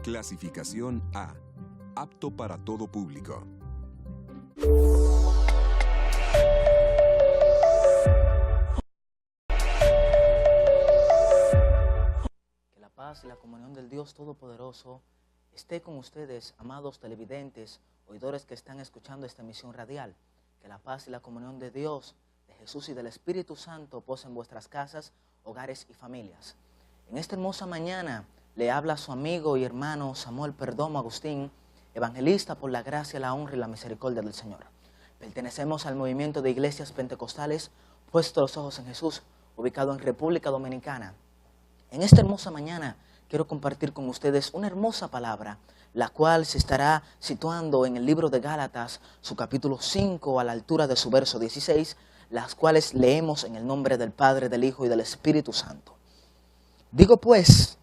Clasificación A. Apto para todo público. Que la paz y la comunión del Dios Todopoderoso esté con ustedes, amados televidentes, oidores que están escuchando esta emisión radial. Que la paz y la comunión de Dios, de Jesús y del Espíritu Santo posen vuestras casas, hogares y familias. En esta hermosa mañana le habla su amigo y hermano Samuel Perdomo Agustín, evangelista por la gracia, la honra y la misericordia del Señor. Pertenecemos al movimiento de iglesias pentecostales Puestos los Ojos en Jesús, ubicado en República Dominicana. En esta hermosa mañana quiero compartir con ustedes una hermosa palabra, la cual se estará situando en el libro de Gálatas, su capítulo 5, a la altura de su verso 16, las cuales leemos en el nombre del Padre, del Hijo y del Espíritu Santo. Digo pues,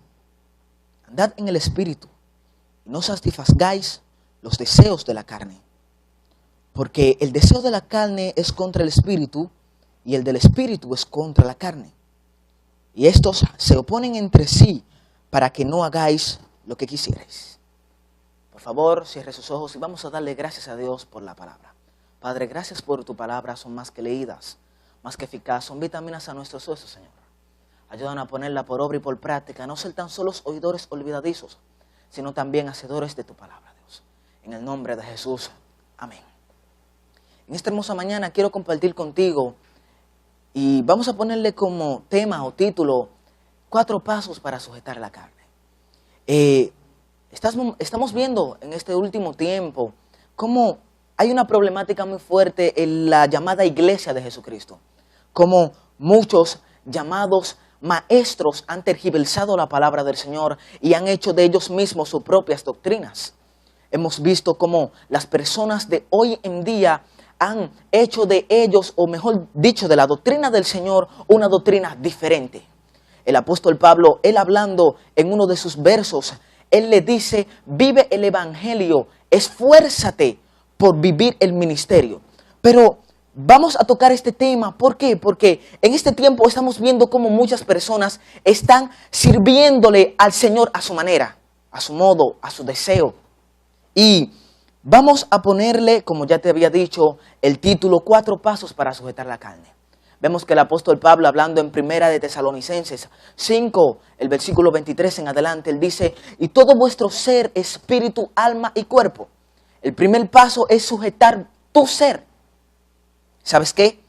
andad en el Espíritu, y no satisfagáis los deseos de la carne. Porque el deseo de la carne es contra el Espíritu, y el del Espíritu es contra la carne. Y estos se oponen entre sí, para que no hagáis lo que quisierais. Por favor, cierre sus ojos y vamos a darle gracias a Dios por la palabra. Padre, gracias por tu palabra, son más que leídas, más que eficaz, son vitaminas a nuestros huesos, Señor. Ayúdanos a ponerla por obra y por práctica, no ser tan solo oidores olvidadizos, sino también hacedores de tu palabra, Dios. En el nombre de Jesús, amén. En esta hermosa mañana quiero compartir contigo y vamos a ponerle como tema o título 4 pasos para sujetar la carne. Estamos viendo en este último tiempo cómo hay una problemática muy fuerte en la llamada iglesia de Jesucristo. Cómo muchos llamados maestros han tergiversado la palabra del Señor y han hecho de ellos mismos sus propias doctrinas. Hemos visto cómo las personas de hoy en día han hecho de ellos, o mejor dicho, de la doctrina del Señor, una doctrina diferente. El apóstol Pablo, él hablando en uno de sus versos, él le dice, vive el evangelio, esfuérzate por vivir el ministerio. Pero vamos a tocar este tema, ¿por qué? Porque en este tiempo estamos viendo cómo muchas personas están sirviéndole al Señor a su manera, a su modo, a su deseo. Y vamos a ponerle, como ya te había dicho, el título 4 pasos para sujetar la carne. Vemos que el apóstol Pablo, hablando en Primera de Tesalonicenses 5, el versículo 23 en adelante, él dice, y todo vuestro ser, espíritu, alma y cuerpo. El primer paso es sujetar tu ser. ¿Sabes qué?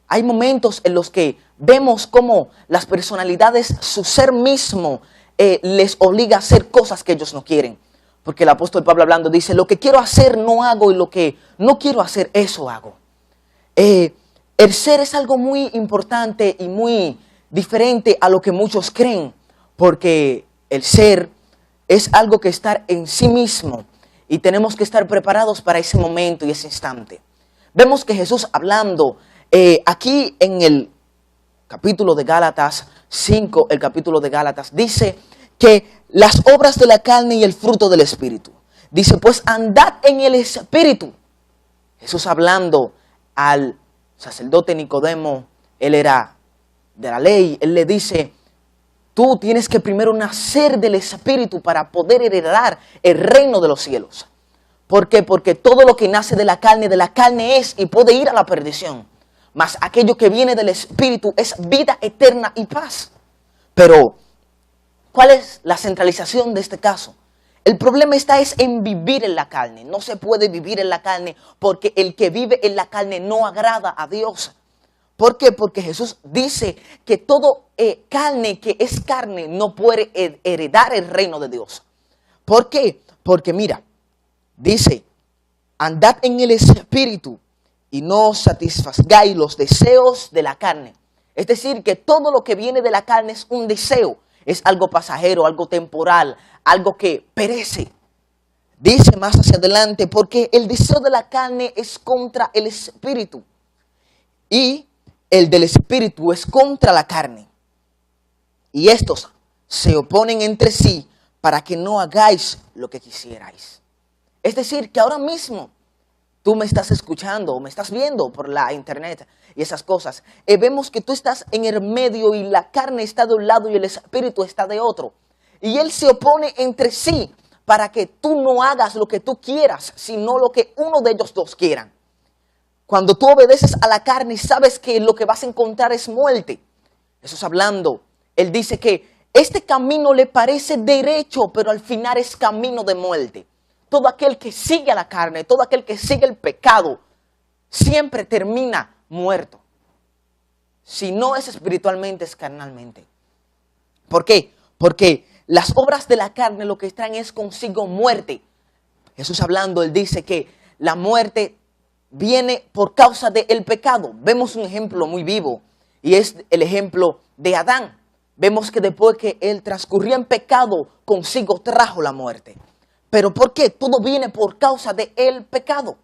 Hay momentos en los que vemos cómo las personalidades, su ser mismo, les obliga a hacer cosas que ellos no quieren. Porque el apóstol Pablo hablando dice, lo que quiero hacer no hago y lo que no quiero hacer, eso hago. El ser es algo muy importante y muy diferente a lo que muchos creen. Porque el ser es algo que está en sí mismo y tenemos que estar preparados para ese momento y ese instante. Vemos que Jesús hablando aquí en el capítulo de Gálatas 5, el capítulo de Gálatas, dice que las obras de la carne y el fruto del Espíritu. Dice, pues andad en el Espíritu. Jesús hablando al sacerdote Nicodemo, él era de la ley, él le dice, tú tienes que primero nacer del Espíritu para poder heredar el reino de los cielos. ¿Por qué? Porque todo lo que nace de la carne es y puede ir a la perdición. Mas aquello que viene del Espíritu es vida eterna y paz. Pero ¿cuál es la centralización de este caso? El problema es en vivir en la carne. No se puede vivir en la carne porque el que vive en la carne no agrada a Dios. ¿Por qué? Porque Jesús dice que todo carne que es carne no puede heredar el reino de Dios. ¿Por qué? Porque mira, dice, andad en el Espíritu y no satisfagáis los deseos de la carne. Es decir, que todo lo que viene de la carne es un deseo. Es algo pasajero, algo temporal, algo que perece. Dice más hacia adelante, porque el deseo de la carne es contra el Espíritu. Y el del Espíritu es contra la carne. Y estos se oponen entre sí para que no hagáis lo que quisierais. Es decir, que ahora mismo tú me estás escuchando o me estás viendo por la internet y esas cosas. Y vemos que tú estás en el medio y la carne está de un lado y el espíritu está de otro. Y él se opone entre sí para que tú no hagas lo que tú quieras, sino lo que uno de ellos dos quieran. Cuando tú obedeces a la carne, sabes que lo que vas a encontrar es muerte. Jesús hablando, él dice que este camino le parece derecho, pero al final es camino de muerte. Todo aquel que sigue a la carne, todo aquel que sigue el pecado, siempre termina muerto. Si no es espiritualmente, es carnalmente. ¿Por qué? Porque las obras de la carne lo que traen es consigo muerte. Jesús hablando, él dice que la muerte viene por causa del pecado. Vemos un ejemplo muy vivo y es el ejemplo de Adán. Vemos que después que él transcurrió en pecado, consigo trajo la muerte. ¿Pero por qué? Todo viene por causa del pecado.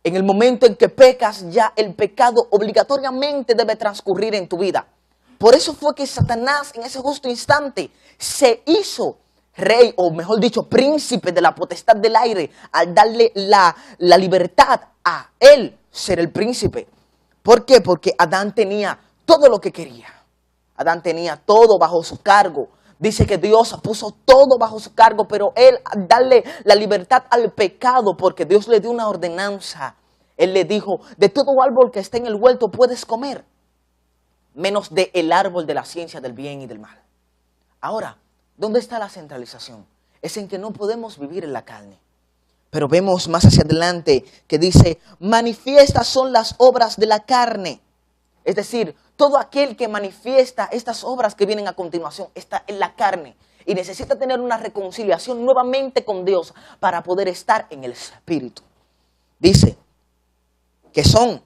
En el momento en que pecas, ya el pecado obligatoriamente debe transcurrir en tu vida. Por eso fue que Satanás en ese justo instante se hizo rey, o mejor dicho, príncipe de la potestad del aire, al darle la libertad a él ser el príncipe. ¿Por qué? Porque Adán tenía todo lo que quería. Adán tenía todo bajo su cargo. Dice que Dios puso todo bajo su cargo, pero él al darle la libertad al pecado, porque Dios le dio una ordenanza. Él le dijo, de todo árbol que esté en el huerto puedes comer, menos del árbol de la ciencia del bien y del mal. Ahora, ¿dónde está la centralización? Es en que no podemos vivir en la carne. Pero vemos más hacia adelante que dice, manifiestas son las obras de la carne. Es decir, todo aquel que manifiesta estas obras que vienen a continuación está en la carne y necesita tener una reconciliación nuevamente con Dios para poder estar en el espíritu. Dice que son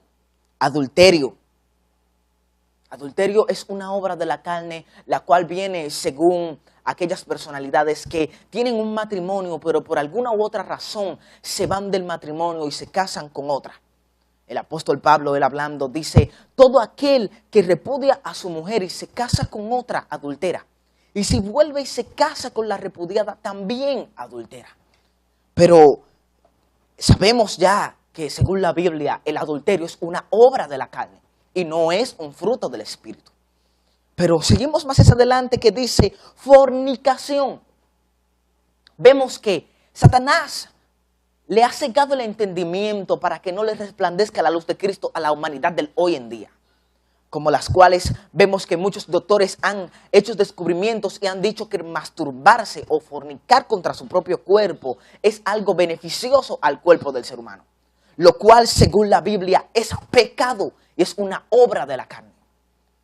adulterio. Adulterio es una obra de la carne, la cual viene según aquellas personalidades que tienen un matrimonio, pero por alguna u otra razón se van del matrimonio y se casan con otra. El apóstol Pablo, él hablando, dice, todo aquel que repudia a su mujer y se casa con otra, adultera. Y si vuelve y se casa con la repudiada, también adultera. Pero sabemos ya que según la Biblia, el adulterio es una obra de la carne y no es un fruto del espíritu. Pero seguimos más hacia adelante que dice fornicación. Vemos que Satanás le ha cegado el entendimiento para que no le resplandezca la luz de Cristo a la humanidad del hoy en día. Como las cuales vemos que muchos doctores han hecho descubrimientos y han dicho que masturbarse o fornicar contra su propio cuerpo es algo beneficioso al cuerpo del ser humano. Lo cual, según la Biblia, es pecado y es una obra de la carne.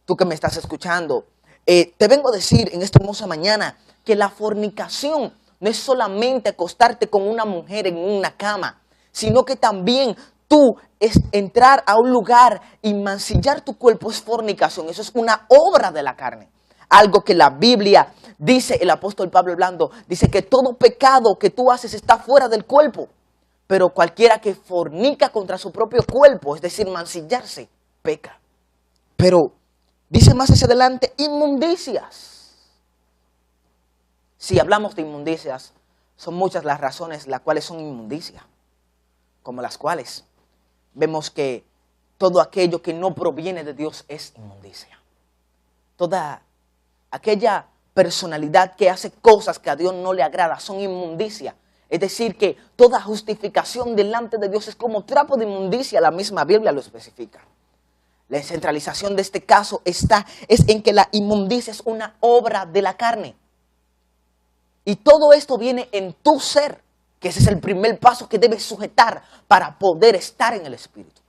Tú que me estás escuchando, te vengo a decir en esta hermosa mañana que la fornicación no es solamente acostarte con una mujer en una cama, sino que también tú entrar a un lugar y mancillar tu cuerpo es fornicación. Eso es una obra de la carne. Algo que la Biblia dice, el apóstol Pablo hablando, dice que todo pecado que tú haces está fuera del cuerpo. Pero cualquiera que fornica contra su propio cuerpo, es decir, mancillarse, peca. Pero dice más hacia adelante, inmundicias. Si hablamos de inmundicias, son muchas las razones las cuales son inmundicias, como las cuales vemos que todo aquello que no proviene de Dios es inmundicia. Toda aquella personalidad que hace cosas que a Dios no le agrada son inmundicia. Es decir, que toda justificación delante de Dios es como trapo de inmundicia, la misma Biblia lo especifica. La centralización de este caso es en que la inmundicia es una obra de la carne. Y todo esto viene en tu ser, que ese es el primer paso que debes sujetar para poder estar en el Espíritu.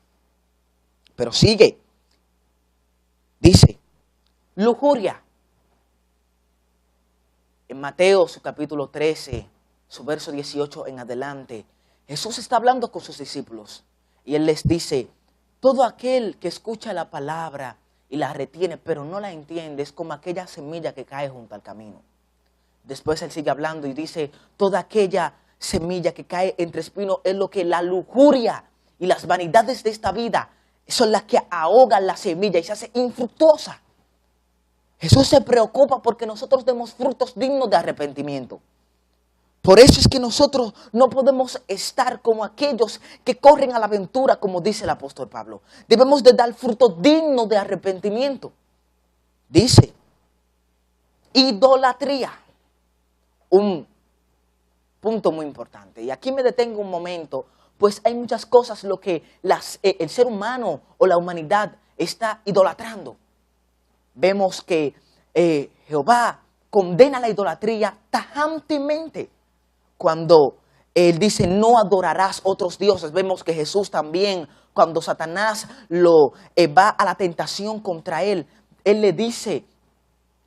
Pero sigue, dice, lujuria. En Mateo, su capítulo 13, su verso 18 en adelante, Jesús está hablando con sus discípulos y Él les dice, todo aquel que escucha la palabra y la retiene, pero no la entiende, es como aquella semilla que cae junto al camino. Después Él sigue hablando y dice, toda aquella semilla que cae entre espinos es lo que la lujuria y las vanidades de esta vida son las que ahogan la semilla y se hace infructuosa. Jesús se preocupa porque nosotros demos frutos dignos de arrepentimiento. Por eso es que nosotros no podemos estar como aquellos que corren a la aventura, como dice el apóstol Pablo. Debemos de dar fruto digno de arrepentimiento. Dice, idolatría. Un punto muy importante. Y aquí me detengo un momento, pues hay muchas cosas lo que el ser humano o la humanidad está idolatrando. Vemos que Jehová condena la idolatría tajantemente. Cuando Él dice, no adorarás otros dioses. Vemos que Jesús también, cuando Satanás va a la tentación contra Él le dice,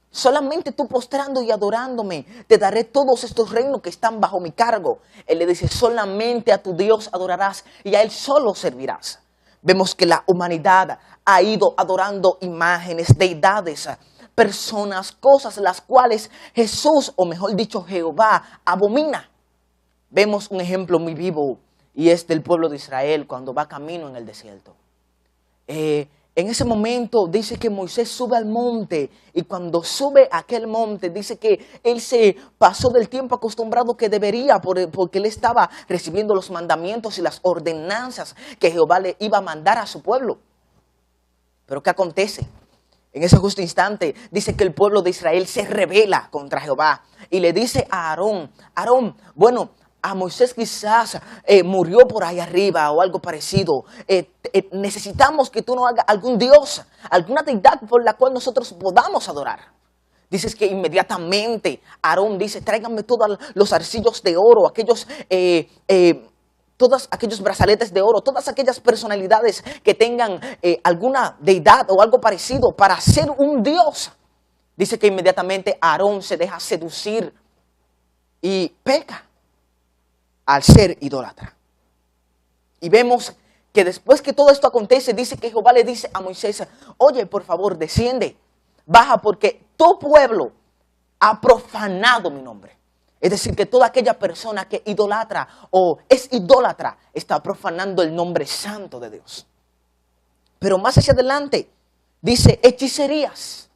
solamente tú postrando y adorándome, te daré todos estos reinos que están bajo mi cargo. Él le dice, solamente a tu Dios adorarás y a Él solo servirás. Vemos que la humanidad ha ido adorando imágenes, deidades, personas, cosas las cuales Jesús, o mejor dicho Jehová, abomina. Vemos un ejemplo muy vivo y es del pueblo de Israel cuando va camino en el desierto. En ese momento dice que Moisés sube al monte y cuando sube a aquel monte dice que él se pasó del tiempo acostumbrado que debería porque él estaba recibiendo los mandamientos y las ordenanzas que Jehová le iba a mandar a su pueblo. Pero ¿qué acontece? En ese justo instante dice que el pueblo de Israel se rebela contra Jehová y le dice a Aarón, bueno, a Moisés quizás murió por ahí arriba o algo parecido. Necesitamos que tú nos hagas algún dios, alguna deidad por la cual nosotros podamos adorar. Dices que inmediatamente Aarón dice, tráiganme todos los arcillos de oro, todos aquellos brazaletes de oro, todas aquellas personalidades que tengan alguna deidad o algo parecido para ser un dios. Dice que inmediatamente Aarón se deja seducir y peca al ser idólatra. Y vemos que después que todo esto acontece, dice que Jehová le dice a Moisés, oye, por favor, desciende, baja porque tu pueblo ha profanado mi nombre. Es decir, que toda aquella persona que idolatra o es idólatra está profanando el nombre santo de Dios. Pero más hacia adelante dice hechicerías,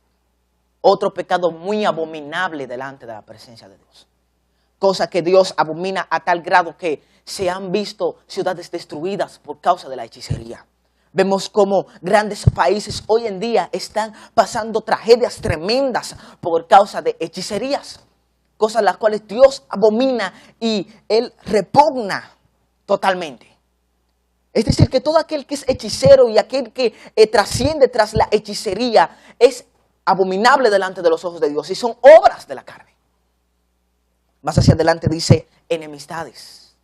otro pecado muy abominable delante de la presencia de Dios. Cosa que Dios abomina a tal grado que se han visto ciudades destruidas por causa de la hechicería. Vemos cómo grandes países hoy en día están pasando tragedias tremendas por causa de hechicerías. Cosas las cuales Dios abomina y Él repugna totalmente. Es decir, que todo aquel que es hechicero y aquel que trasciende tras la hechicería es abominable delante de los ojos de Dios y son obras de la carne. Más hacia adelante dice enemistades.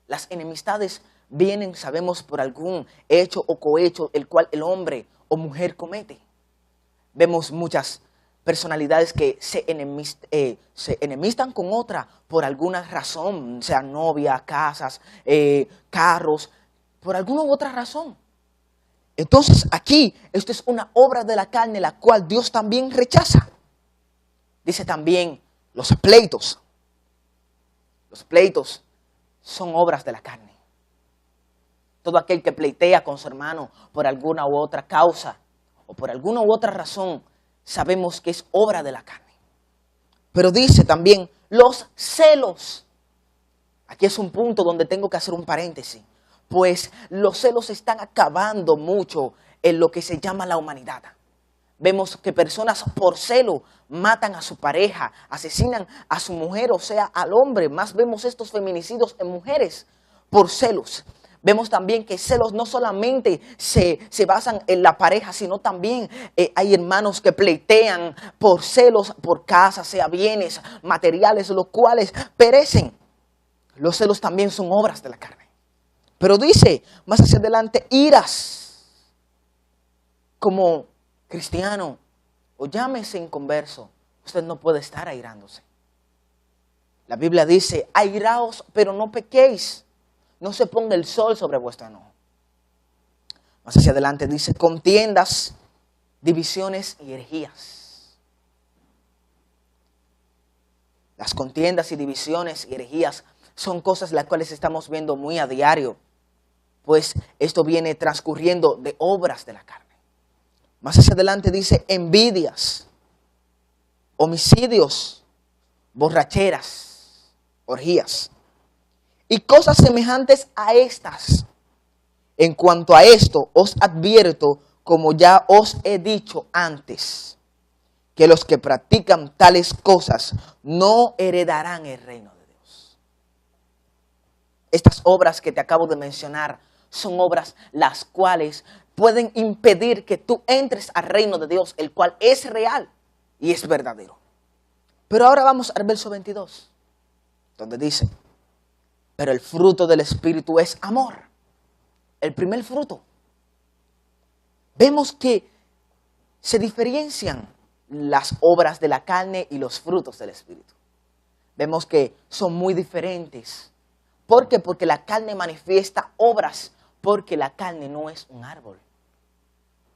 Las enemistades vienen, sabemos, por algún hecho o cohecho el cual el hombre o mujer comete. Vemos muchas personalidades que se enemistan con otra por alguna razón, sea novia, casas, carros, por alguna u otra razón. Entonces aquí, esto es una obra de la carne la cual Dios también rechaza. Dice también los pleitos. Los pleitos son obras de la carne. Todo aquel que pleitea con su hermano por alguna u otra causa o por alguna u otra razón, sabemos que es obra de la carne. Pero dice también los celos. Aquí es un punto donde tengo que hacer un paréntesis. Pues los celos están acabando mucho en lo que se llama la humanidad. Vemos que personas por celo matan a su pareja, asesinan a su mujer, o sea, al hombre. Más vemos estos feminicidios en mujeres por celos. Vemos también que celos no solamente se basan en la pareja, sino también hay hermanos que pleitean por celos, por casas, sea bienes, materiales, los cuales perecen. Los celos también son obras de la carne. Pero dice más hacia adelante, iras. Como cristiano o llámese inconverso, usted no puede estar airándose. La Biblia dice, airaos, pero no pequéis. No se ponga el sol sobre vuestro enojo. Más hacia adelante dice, contiendas, divisiones y herejías. Las contiendas y divisiones y herejías son cosas las cuales estamos viendo muy a diario, pues esto viene transcurriendo de obras de la carne. Más hacia adelante dice envidias, homicidios, borracheras, orgías y cosas semejantes a estas. En cuanto a esto, os advierto, como ya os he dicho antes, que los que practican tales cosas no heredarán el reino de Dios. Estas obras que te acabo de mencionar son obras las cuales pueden impedir que tú entres al reino de Dios, el cual es real y es verdadero. Pero ahora vamos al verso 22, donde dice, pero el fruto del Espíritu es amor. El primer fruto. Vemos que se diferencian las obras de la carne y los frutos del Espíritu. Vemos que son muy diferentes. ¿Por qué? Porque la carne manifiesta obras, porque la carne no es un árbol.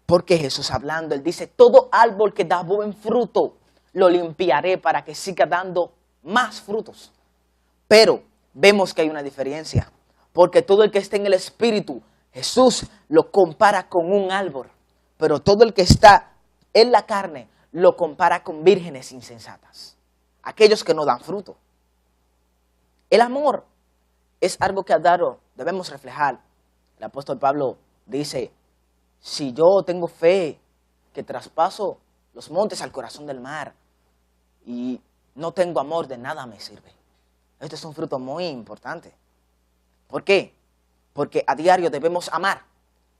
Porque Jesús hablando, Él dice, todo árbol que da buen fruto, lo limpiaré para que siga dando más frutos. Pero vemos que hay una diferencia, porque todo el que esté en el Espíritu, Jesús lo compara con un árbol, pero todo el que está en la carne lo compara con vírgenes insensatas, aquellos que no dan fruto. El amor es algo que a diario debemos reflejar. El apóstol Pablo dice, si yo tengo fe que traspaso los montes al corazón del mar y no tengo amor, de nada me sirve. Este es un fruto muy importante. ¿Por qué? Porque a diario debemos amar.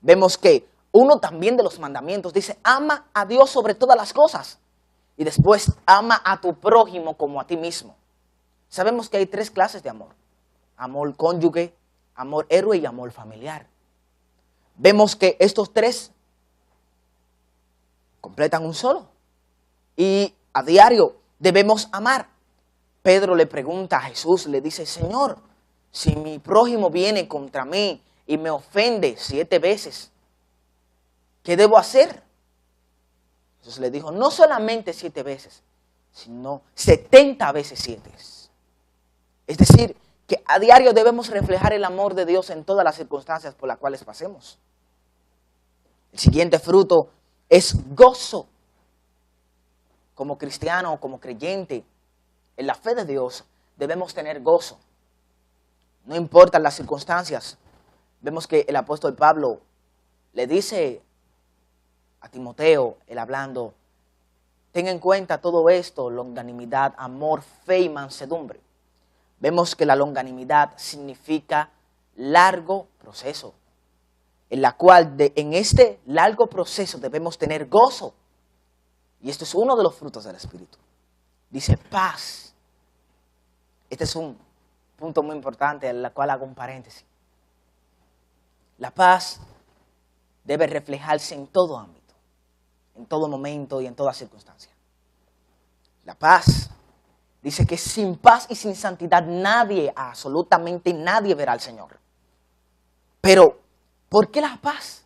Vemos que uno también de los mandamientos dice, ama a Dios sobre todas las cosas. Y después, ama a tu prójimo como a ti mismo. Sabemos que hay 3 clases de amor. Amor cónyuge, amor héroe y amor familiar. Vemos que estos 3 completan un solo. Y a diario debemos amar. Pedro le pregunta a Jesús, le dice, Señor, si mi prójimo viene contra mí y me ofende 7 veces, ¿qué debo hacer? Jesús le dijo, no solamente 7 veces, sino 70 veces 7. Es decir, que a diario debemos reflejar el amor de Dios en todas las circunstancias por las cuales pasemos. El siguiente fruto es gozo. Como cristiano, como creyente, en la fe de Dios debemos tener gozo. No importan las circunstancias. Vemos que el apóstol Pablo le dice a Timoteo, él hablando, ten en cuenta todo esto, longanimidad, amor, fe y mansedumbre. Vemos que la longanimidad significa largo proceso, en la cual en este largo proceso debemos tener gozo. Y esto es uno de los frutos del Espíritu. Dice paz. Este es un punto muy importante, en el cual hago un paréntesis. La paz debe reflejarse en todo ámbito, en todo momento y en toda circunstancia. La paz dice que sin paz y sin santidad nadie, absolutamente nadie verá al Señor. Pero, ¿por qué la paz?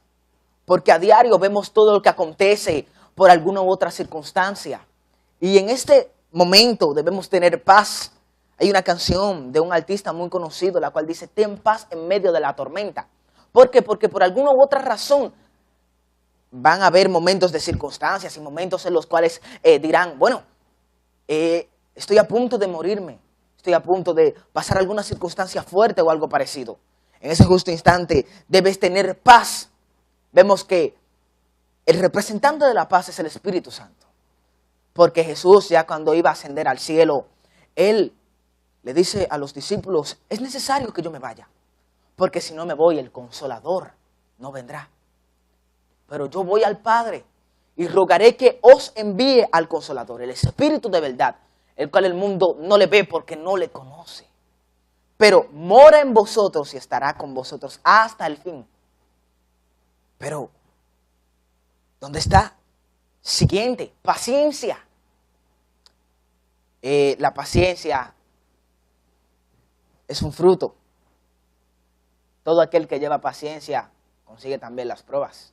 Porque a diario vemos todo lo que acontece por alguna u otra circunstancia. Y en este momento debemos tener paz. Hay una canción de un artista muy conocido, la cual dice, ten paz en medio de la tormenta. ¿Por qué? Porque por alguna u otra razón van a haber momentos de circunstancias y momentos en los cuales dirán, bueno, estoy a punto de morirme, estoy a punto de pasar alguna circunstancia fuerte o algo parecido. En ese justo instante debes tener paz. Vemos que el representante de la paz es el Espíritu Santo. Porque Jesús, ya cuando iba a ascender al cielo, Él le dice a los discípulos, es necesario que yo me vaya, porque si no me voy, el Consolador no vendrá. Pero yo voy al Padre y rogaré que os envíe al Consolador, el Espíritu de verdad, el cual el mundo no le ve porque no le conoce. Pero mora en vosotros y estará con vosotros hasta el fin. Pero, ¿dónde está? Siguiente, paciencia. La paciencia es un fruto. Todo aquel que lleva paciencia consigue también las pruebas.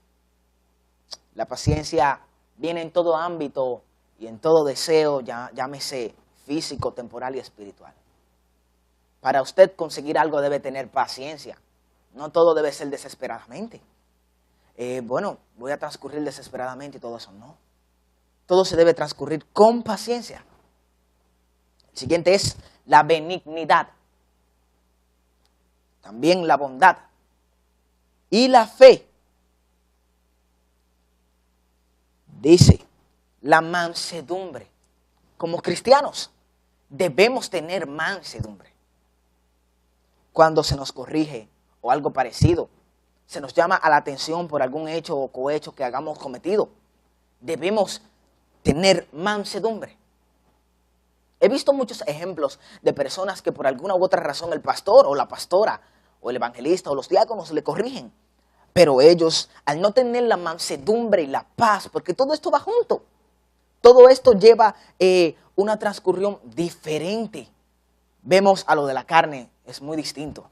La paciencia viene en todo ámbito y en todo deseo, llámese físico, temporal y espiritual. Para usted conseguir algo debe tener paciencia. No todo debe ser desesperadamente. bueno, voy a transcurrir desesperadamente y todo eso. No. Todo se debe transcurrir con paciencia. El siguiente es la benignidad. También la bondad. Y la fe. Dice, la mansedumbre. Como cristianos debemos tener mansedumbre. Cuando se nos corrige o algo parecido, se nos llama a la atención por algún hecho o cohecho que hagamos cometido, debemos tener mansedumbre. He visto muchos ejemplos de personas que por alguna u otra razón el pastor o la pastora o el evangelista o los diáconos le corrigen. Pero ellos, al no tener la mansedumbre y la paz, porque todo esto va junto, todo esto lleva una transcursión diferente. Vemos a lo de la carne, es muy distinto.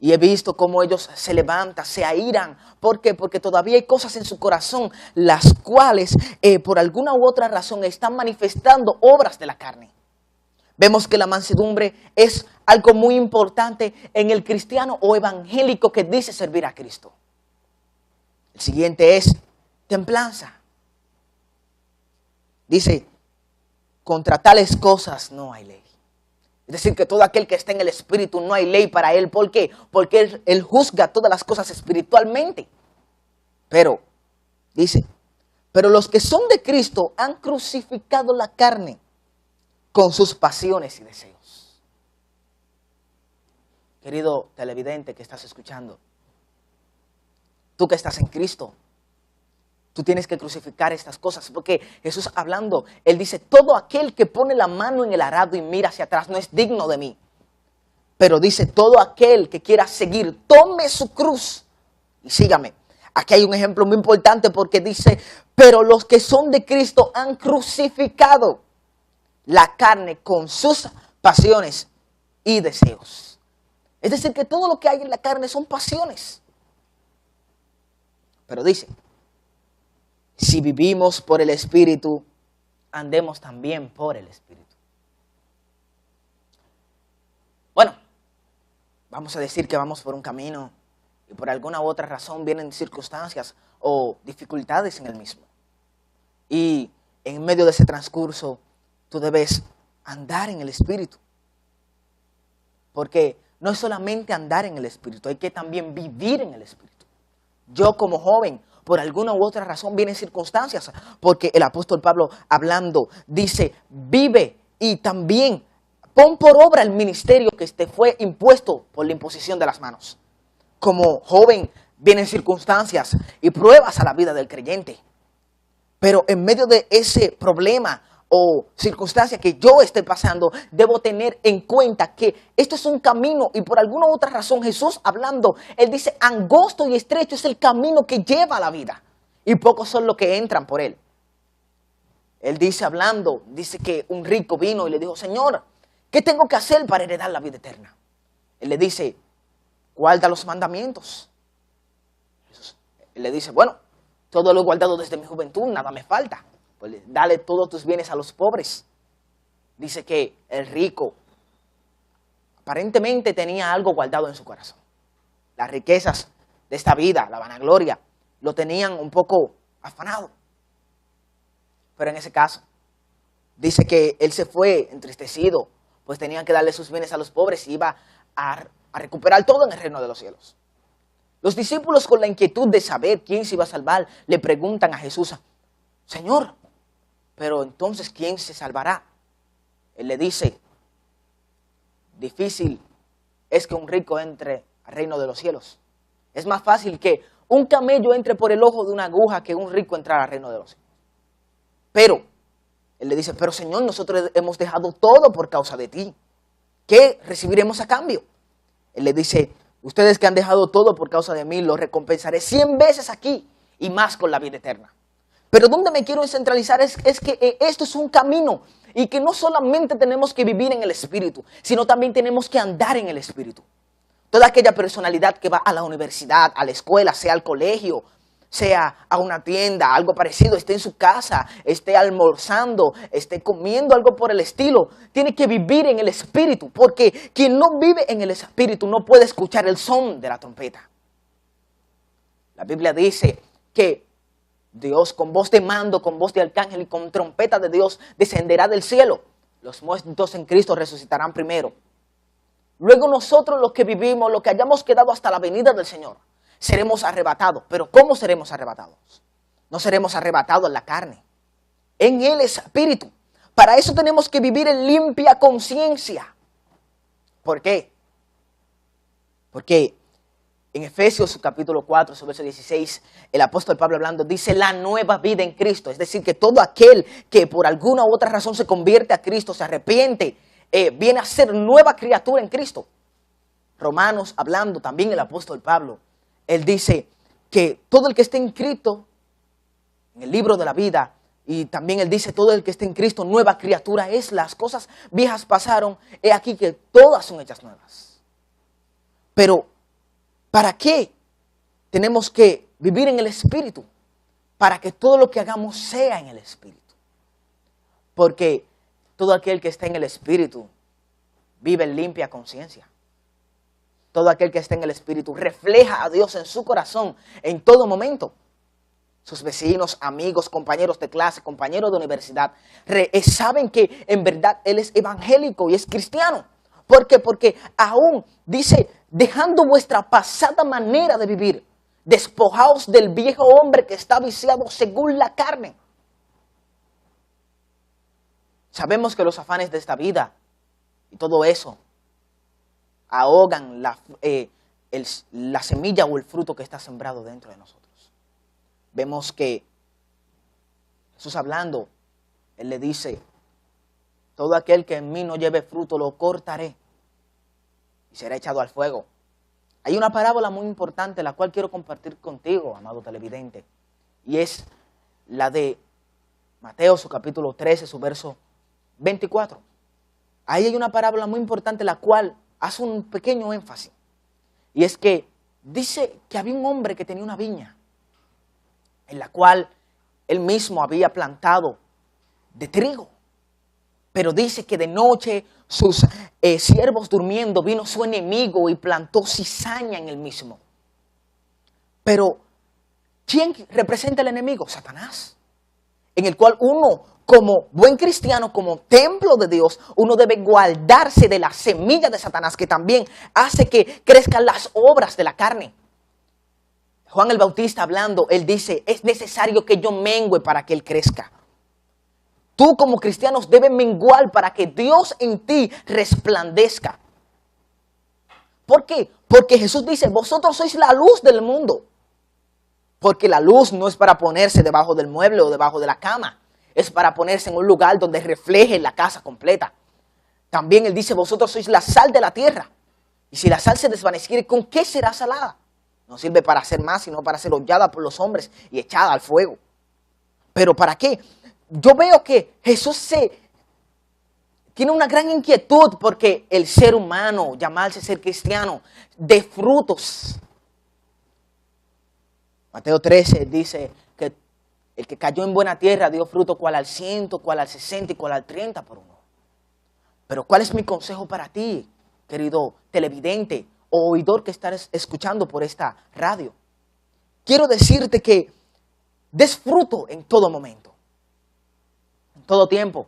Y he visto cómo ellos se levantan, se airan. ¿Por qué? Porque todavía hay cosas en su corazón, las cuales por alguna u otra razón están manifestando obras de la carne. Vemos que la mansedumbre es algo muy importante en el cristiano o evangélico que dice servir a Cristo. El siguiente es templanza. Dice, contra tales cosas no hay ley. Es decir, que todo aquel que está en el Espíritu no hay ley para él. ¿Por qué? Porque él juzga todas las cosas espiritualmente. Pero, dice, pero los que son de Cristo han crucificado la carne con sus pasiones y deseos. Querido televidente que estás escuchando, tú que estás en Cristo, tú tienes que crucificar estas cosas, porque Jesús hablando, Él dice, todo aquel que pone la mano en el arado y mira hacia atrás no es digno de mí. Pero dice, todo aquel que quiera seguir, tome su cruz y sígame. Aquí hay un ejemplo muy importante porque dice, pero los que son de Cristo han crucificado la carne con sus pasiones y deseos. Es decir, que todo lo que hay en la carne son pasiones. Pero dice, si vivimos por el Espíritu, andemos también por el Espíritu. Bueno, vamos a decir que vamos por un camino y por alguna u otra razón vienen circunstancias o dificultades en el mismo. Y en medio de ese transcurso, tú debes andar en el Espíritu. Porque no es solamente andar en el Espíritu, hay que también vivir en el Espíritu. Yo como joven, por alguna u otra razón vienen circunstancias, porque el apóstol Pablo hablando dice, vive y también pon por obra el ministerio que te fue impuesto por la imposición de las manos. Como joven vienen circunstancias y pruebas a la vida del creyente. Pero en medio de ese problema o circunstancia que yo esté pasando, debo tener en cuenta que esto es un camino y por alguna otra razón Jesús hablando, Él dice, angosto y estrecho es el camino que lleva a la vida y pocos son los que entran por él. Él dice hablando, dice que un rico vino y le dijo, Señor, ¿qué tengo que hacer para heredar la vida eterna? Él le dice, guarda los mandamientos. Él le dice, bueno, todo lo he guardado desde mi juventud, nada me falta. Pues dale todos tus bienes a los pobres. Dice que el rico aparentemente tenía algo guardado en su corazón. Las riquezas de esta vida, la vanagloria, lo tenían un poco afanado. Pero en ese caso, dice que él se fue entristecido, pues tenían que darle sus bienes a los pobres y iba a recuperar todo en el reino de los cielos. Los discípulos, con la inquietud de saber quién se iba a salvar, le preguntan a Jesús, Señor, pero entonces ¿quién se salvará? Él le dice, difícil es que un rico entre al reino de los cielos. Es más fácil que un camello entre por el ojo de una aguja que un rico entrar al reino de los cielos. Pero, él le dice, pero Señor, nosotros hemos dejado todo por causa de ti. ¿Qué recibiremos a cambio? Él le dice, ustedes que han dejado todo por causa de mí, lo recompensaré 100 veces aquí y más con la vida eterna. Pero donde me quiero centralizar es que esto es un camino y que no solamente tenemos que vivir en el Espíritu, sino también tenemos que andar en el Espíritu. Toda aquella personalidad que va a la universidad, a la escuela, sea al colegio, sea a una tienda, algo parecido, esté en su casa, esté almorzando, esté comiendo algo por el estilo, tiene que vivir en el Espíritu, porque quien no vive en el Espíritu no puede escuchar el son de la trompeta. La Biblia dice que Dios con voz de mando, con voz de arcángel y con trompeta de Dios descenderá del cielo. Los muertos en Cristo resucitarán primero. Luego nosotros los que vivimos, los que hayamos quedado hasta la venida del Señor, seremos arrebatados. ¿Pero cómo seremos arrebatados? No seremos arrebatados en la carne, en el espíritu. Para eso tenemos que vivir en limpia conciencia. ¿Por qué? Porque en Efesios capítulo 4, verso 16, el apóstol Pablo hablando dice la nueva vida en Cristo. Es decir, que todo aquel que por alguna u otra razón se convierte a Cristo, se arrepiente, viene a ser nueva criatura en Cristo. Romanos hablando también el apóstol Pablo, él dice que todo el que esté inscrito en el libro de la vida, y también él dice todo el que esté en Cristo, nueva criatura es. Las cosas viejas pasaron, he aquí que todas son hechas nuevas. Pero ¿para qué tenemos que vivir en el Espíritu? Para que todo lo que hagamos sea en el Espíritu. Porque todo aquel que está en el Espíritu vive en limpia conciencia. Todo aquel que está en el Espíritu refleja a Dios en su corazón en todo momento. Sus vecinos, amigos, compañeros de clase, compañeros de universidad, saben que en verdad él es evangélico y es cristiano. ¿Por qué? Porque aún dice, dejando vuestra pasada manera de vivir, despojaos del viejo hombre que está viciado según la carne. Sabemos que los afanes de esta vida y todo eso ahogan la semilla o el fruto que está sembrado dentro de nosotros. Vemos que Jesús hablando, Él le dice, todo aquel que en mí no lleve fruto lo cortaré y será echado al fuego. Hay una parábola muy importante la cual quiero compartir contigo, amado televidente, y es la de Mateo, su capítulo 13, su verso 24. Ahí hay una parábola muy importante la cual hace un pequeño énfasis, y es que dice que había un hombre que tenía una viña en la cual él mismo había plantado de trigo. Pero dice que de noche sus siervos durmiendo vino su enemigo y plantó cizaña en el mismo. Pero ¿quién representa el enemigo? Satanás. En el cual uno como buen cristiano, como templo de Dios, uno debe guardarse de la semilla de Satanás que también hace que crezcan las obras de la carne. Juan el Bautista hablando, él dice, es necesario que yo mengüe para que él crezca. Tú como cristianos debes menguar para que Dios en ti resplandezca. ¿Por qué? Porque Jesús dice, vosotros sois la luz del mundo. Porque la luz no es para ponerse debajo del mueble o debajo de la cama. Es para ponerse en un lugar donde refleje la casa completa. También él dice, vosotros sois la sal de la tierra. Y si la sal se desvaneciere, ¿con qué será salada? No sirve para hacer más, sino para ser hollada por los hombres y echada al fuego. ¿Pero para qué? Yo veo que Jesús tiene una gran inquietud porque el ser humano, llamarse ser cristiano, de frutos. Mateo 13 dice que el que cayó en buena tierra dio fruto cual al 100, cual al 60 y cual al 30 por uno. Pero ¿cuál es mi consejo para ti, querido televidente o oidor que estás escuchando por esta radio? Quiero decirte que des fruto en todo momento, en todo tiempo.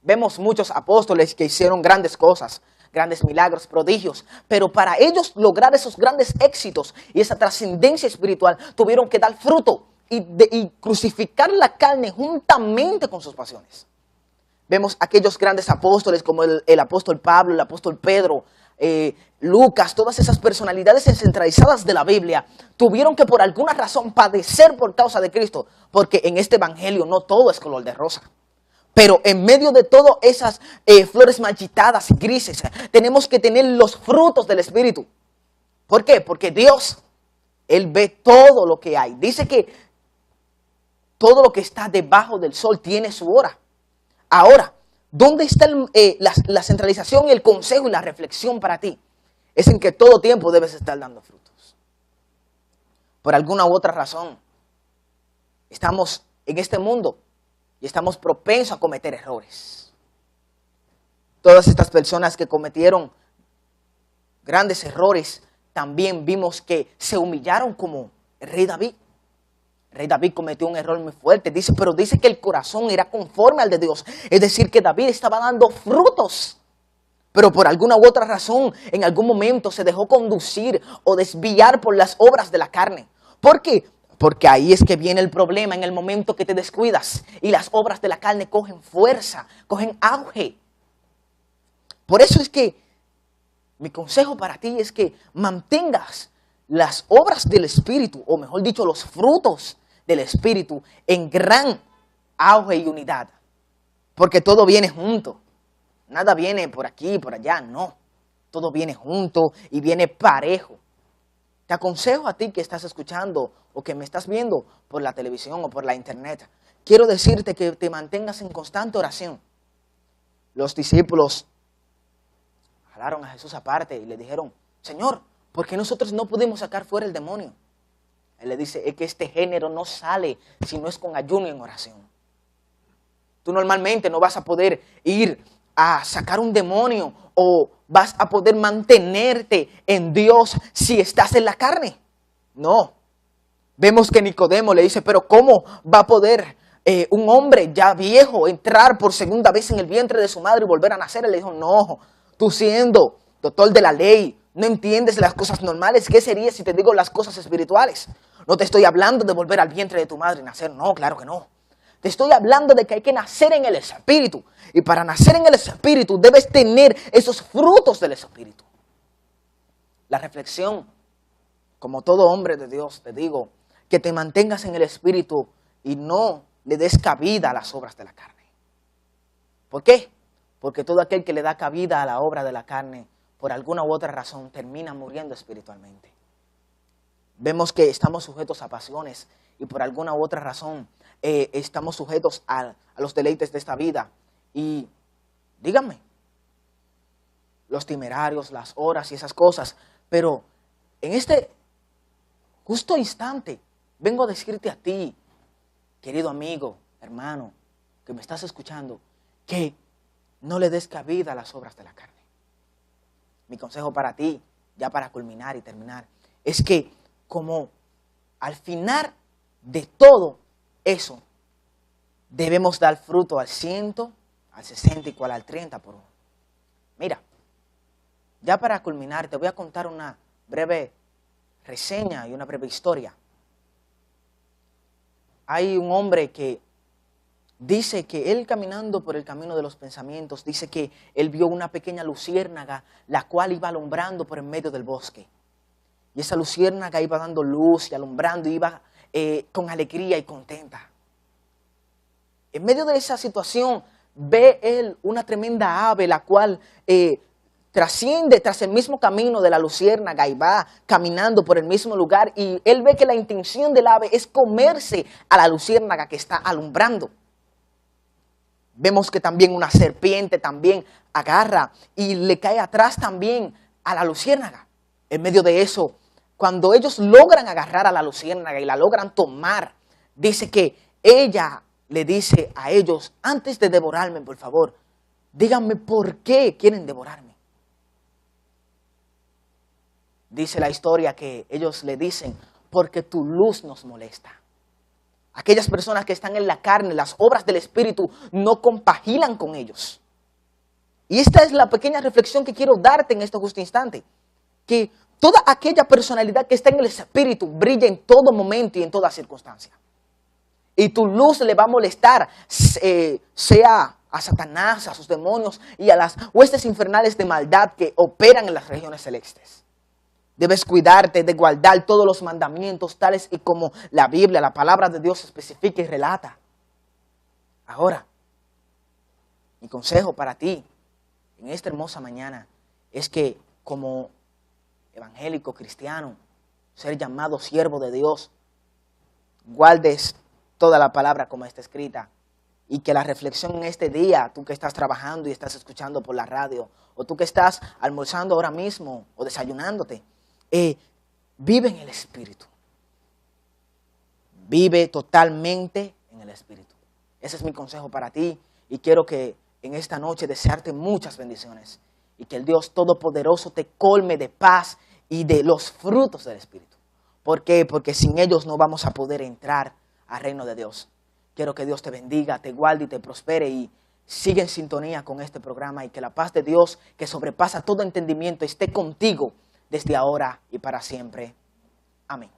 Vemos muchos apóstoles que hicieron grandes cosas, grandes milagros, prodigios, pero para ellos lograr esos grandes éxitos y esa trascendencia espiritual tuvieron que dar fruto y crucificar la carne juntamente con sus pasiones. Vemos aquellos grandes apóstoles como el apóstol Pablo, el apóstol Pedro, Lucas, todas esas personalidades centralizadas de la Biblia tuvieron que por alguna razón padecer por causa de Cristo, porque en este evangelio no todo es color de rosa. Pero en medio de todas esas flores marchitadas y grises, tenemos que tener los frutos del Espíritu. ¿Por qué? Porque Dios, Él ve todo lo que hay. Dice que todo lo que está debajo del sol tiene su hora. Ahora, ¿dónde está la centralización, el consejo y la reflexión para ti? Es en que todo tiempo debes estar dando frutos. Por alguna u otra razón, estamos en este mundo y estamos propensos a cometer errores. Todas estas personas que cometieron grandes errores, también vimos que se humillaron como el rey David. El rey David cometió un error muy fuerte, pero dice que el corazón era conforme al de Dios. Es decir, que David estaba dando frutos. Pero por alguna u otra razón, en algún momento se dejó conducir o desviar por las obras de la carne. ¿Por qué? Porque ahí es que viene el problema, en el momento que te descuidas y las obras de la carne cogen fuerza, cogen auge. Por eso es que mi consejo para ti es que mantengas las obras del Espíritu, o mejor dicho, los frutos del Espíritu, en gran auge y unidad. Porque todo viene junto. Nada viene por aquí y por allá, no. Todo viene junto y viene parejo. Te aconsejo a ti que estás escuchando o que me estás viendo por la televisión o por la internet. Quiero decirte que te mantengas en constante oración. Los discípulos jalaron a Jesús aparte y le dijeron, Señor, ¿por qué nosotros no pudimos sacar fuera el demonio? Él le dice, es que este género no sale si no es con ayuno y en oración. Tú normalmente no vas a poder ir a sacar un demonio o vas a poder mantenerte en Dios si estás en la carne. No. Vemos que Nicodemo le dice, pero ¿cómo va a poder un hombre ya viejo entrar por segunda vez en el vientre de su madre y volver a nacer? Él le dijo, no, tú siendo doctor de la ley, no entiendes las cosas normales. ¿Qué sería si te digo las cosas espirituales? No te estoy hablando de volver al vientre de tu madre y nacer, no, claro que no. Te estoy hablando de que hay que nacer en el Espíritu. Y para nacer en el Espíritu debes tener esos frutos del Espíritu. La reflexión, como todo hombre de Dios, te digo, que te mantengas en el Espíritu y no le des cabida a las obras de la carne. ¿Por qué? Porque todo aquel que le da cabida a la obra de la carne, por alguna u otra razón, termina muriendo espiritualmente. Vemos que estamos sujetos a pasiones y por alguna u otra razón estamos sujetos a los deleites de esta vida. Y díganme, los temerarios, las horas y esas cosas, pero en este justo instante vengo a decirte a ti, querido amigo, hermano, que me estás escuchando, que no le des cabida a las obras de la carne. Mi consejo para ti, ya para culminar y terminar, es que como al final de todo eso, debemos dar fruto al 100, al 60 y cual al 30 por uno. Mira, ya para culminar te voy a contar una breve reseña y una breve historia. Hay un hombre que dice que él caminando por el camino de los pensamientos, dice que él vio una pequeña luciérnaga, la cual iba alumbrando por en medio del bosque. Y esa luciérnaga iba dando luz y alumbrando, y iba con alegría y contenta. En medio de esa situación, ve él una tremenda ave, la cual trasciende tras el mismo camino de la luciérnaga y va caminando por el mismo lugar. Y él ve que la intención del ave es comerse a la luciérnaga que está alumbrando. Vemos que también una serpiente también agarra y le cae atrás también a la luciérnaga. En medio de eso, cuando ellos logran agarrar a la luciérnaga y la logran tomar, dice que ella le dice a ellos, antes de devorarme, por favor, díganme por qué quieren devorarme. Dice la historia que ellos le dicen, porque tu luz nos molesta. Aquellas personas que están en la carne, las obras del Espíritu, no compaginan con ellos. Y esta es la pequeña reflexión que quiero darte en este justo instante. Que toda aquella personalidad que está en el Espíritu brilla en todo momento y en toda circunstancia. Y tu luz le va a molestar, sea a Satanás, a sus demonios y a las huestes infernales de maldad que operan en las regiones celestes. Debes cuidarte de guardar todos los mandamientos tales y como la Biblia, la palabra de Dios especifica y relata. Ahora, mi consejo para ti en esta hermosa mañana es que como evangélico cristiano, ser llamado siervo de Dios, guardes toda la palabra como está escrita y que la reflexión en este día, tú que estás trabajando y estás escuchando por la radio, o tú que estás almorzando ahora mismo o desayunándote, vive en el Espíritu. Vive totalmente en el Espíritu. Ese es mi consejo para ti y quiero que en esta noche desearte muchas bendiciones y que el Dios Todopoderoso te colme de paz y de los frutos del Espíritu. ¿Por qué? Porque sin ellos no vamos a poder entrar al reino de Dios. Quiero que Dios te bendiga, te guarde y te prospere y sigue en sintonía con este programa y que la paz de Dios, que sobrepasa todo entendimiento, esté contigo desde ahora y para siempre. Amén.